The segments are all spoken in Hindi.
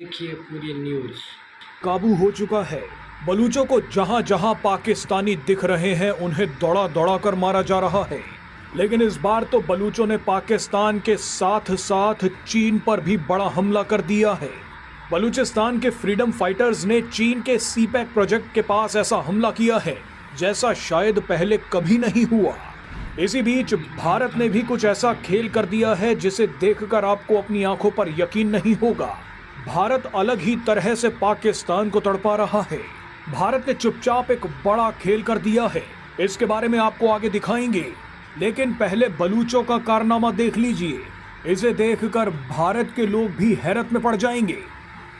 देखिए पूरी न्यूज़। काबू हो चुका है। बलूचों को जहां जहां पाकिस्तानी दिख रहे हैं उन्हें दौड़ा दौड़ा कर मारा जा रहा है। लेकिन इस बार तो बलूचों ने पाकिस्तान के साथ साथ चीन पर भी बड़ा हमला कर दिया है। बलूचिस्तान के फ्रीडम फाइटर्स ने चीन के सीपैक प्रोजेक्ट के पास ऐसा हमला किया है जैसा शायद पहले कभी नहीं हुआ। इसी बीच भारत ने भी कुछ ऐसा खेल कर दिया है जिसे देखकर आपको अपनी आंखों पर यकीन नहीं होगा। भारत अलग ही तरह से पाकिस्तान को तड़पा रहा है। भारत ने चुपचाप एक बड़ा खेल कर दिया है, इसके बारे में आपको आगे दिखाएंगे। लेकिन पहले बलूचों का कारनामा देख लीजिए। इसे देखकर भारत के लोग भी हैरत में पड़ जाएंगे।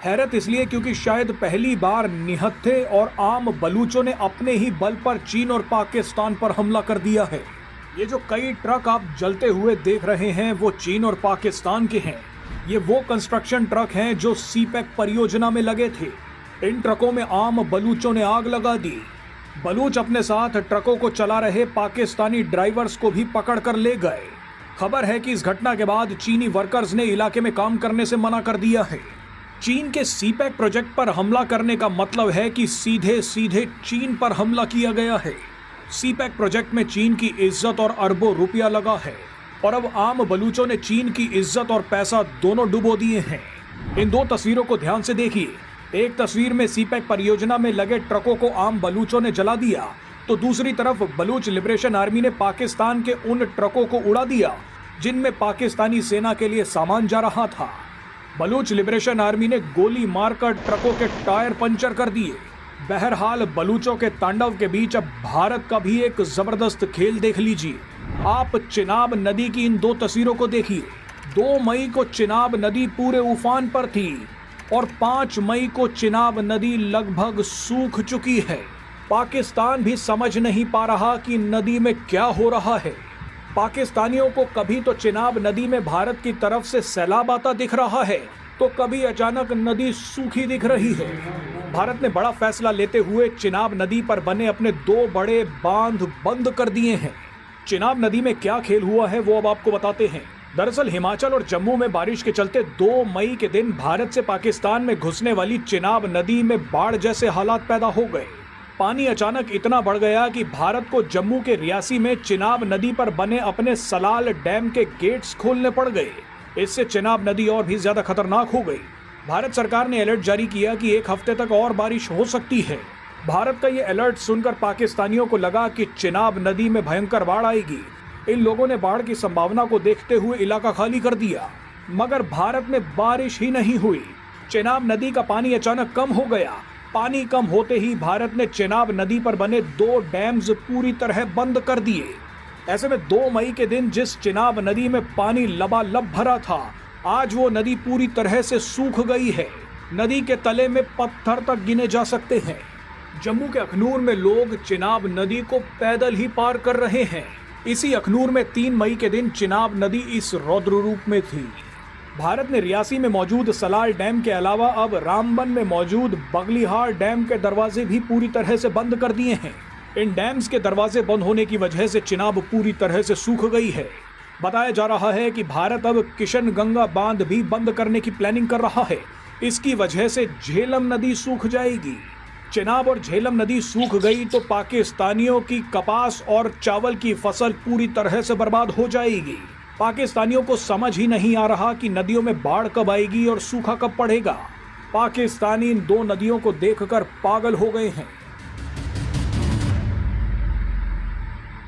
हैरत इसलिए क्योंकि शायद पहली बार निहत्थे और आम बलूचों ने अपने ही बल पर चीन और पाकिस्तान पर हमला कर दिया है। ये जो कई ट्रक आप जलते हुए देख रहे हैं वो चीन और पाकिस्तान के हैं। ये वो कंस्ट्रक्शन ट्रक हैं जो सीपैक परियोजना में लगे थे। इन ट्रकों में आम बलूचों ने आग लगा दी। बलूच अपने साथ ट्रकों को चला रहे पाकिस्तानी ड्राइवर्स को भी पकड़ कर ले गए। खबर है कि इस घटना के बाद चीनी वर्कर्स ने इलाके में काम करने से मना कर दिया है। चीन के सीपैक प्रोजेक्ट पर हमला करने का मतलब है कि सीधे सीधे चीन पर हमला किया गया है। सीपैक प्रोजेक्ट में चीन की इज्जत और अरबों रुपया लगा है और अब आम बलूचों ने चीन की इज्जत और पैसा दोनों डुबो दिए हैं। इन दो तस्वीरों को ध्यान से देखिए। एक तस्वीर में सीपैक परियोजना में लगे ट्रकों को आम बलूचों ने जला दिया, तो दूसरी तरफ बलूच लिबरेशन आर्मी ने पाकिस्तान के उन ट्रकों को उड़ा दिया जिनमें पाकिस्तानी सेना के लिए सामान जा रहा था। बलूच लिबरेशन आर्मी ने गोली मारकर ट्रकों के टायर पंचर कर दिए। बहरहाल बलूचों के तांडव के बीच अब भारत का भी एक जबरदस्त खेल देख लीजिए। आप चिनाब नदी की इन दो तस्वीरों को देखिए। 2 मई को चिनाब नदी पूरे उफान पर थी और 5 मई को चिनाब नदी लगभग सूख चुकी है। पाकिस्तान भी समझ नहीं पा रहा कि नदी में क्या हो रहा है। पाकिस्तानियों को कभी तो चिनाब नदी में भारत की तरफ से सैलाब आता दिख रहा है, तो कभी अचानक नदी सूखी दिख रही है। भारत ने बड़ा फैसला लेते हुए चिनाब नदी पर बने अपने 2 बड़े बांध बंद कर दिए हैं। चिनाब नदी में क्या खेल हुआ है वो अब आपको बताते हैं। दरअसल हिमाचल और जम्मू में बारिश के चलते 2 मई के दिन भारत से पाकिस्तान में घुसने वाली चिनाब नदी में बाढ़ जैसे हालात पैदा हो गए। पानी अचानक इतना बढ़ गया कि भारत को जम्मू के रियासी में चिनाब नदी पर बने अपने सलाल डैम के गेट्स खोलने पड़ गए। इससे चिनाब नदी और भी ज्यादा खतरनाक हो गई। भारत सरकार ने अलर्ट जारी किया कि 1 हफ्ते तक और बारिश हो सकती है। भारत का ये अलर्ट सुनकर पाकिस्तानियों को लगा कि चिनाब नदी में भयंकर बाढ़ आएगी। इन लोगों ने बाढ़ की संभावना को देखते हुए इलाका खाली कर दिया, मगर भारत में बारिश ही नहीं हुई। चिनाब नदी का पानी अचानक कम हो गया। पानी कम होते ही भारत ने चिनाब नदी पर बने 2 डैम्स पूरी तरह बंद कर दिए। ऐसे में 2 मई के दिन जिस चिनाब नदी में पानी लबालब भरा था, आज वो नदी पूरी तरह से सूख गई है। नदी के तले में पत्थर तक गिने जा सकते हैं। जम्मू के अखनूर में लोग चिनाब नदी को पैदल ही पार कर रहे हैं। इसी अखनूर में 3 मई के दिन चिनाब नदी इस रौद्र रूप में थी। भारत ने रियासी में मौजूद सलाल डैम के अलावा अब रामबन में मौजूद बगलिहार डैम के दरवाजे भी पूरी तरह से बंद कर दिए हैं। इन डैम्स के दरवाजे बंद होने की वजह से चिनाब पूरी तरह से सूख गई है। बताया जा रहा है कि भारत अब किशन गंगा बांध भी बंद करने की प्लानिंग कर रहा है। इसकी वजह से झेलम नदी सूख जाएगी। चिनाब और झेलम नदी सूख गई तो पाकिस्तानियों की कपास और चावल की फसल पूरी तरह से बर्बाद हो जाएगी। पाकिस्तानियों को समझ ही नहीं आ रहा कि नदियों में बाढ़ कब आएगी और सूखा कब पड़ेगा। पाकिस्तानी इन 2 नदियों को देखकर पागल हो गए हैं।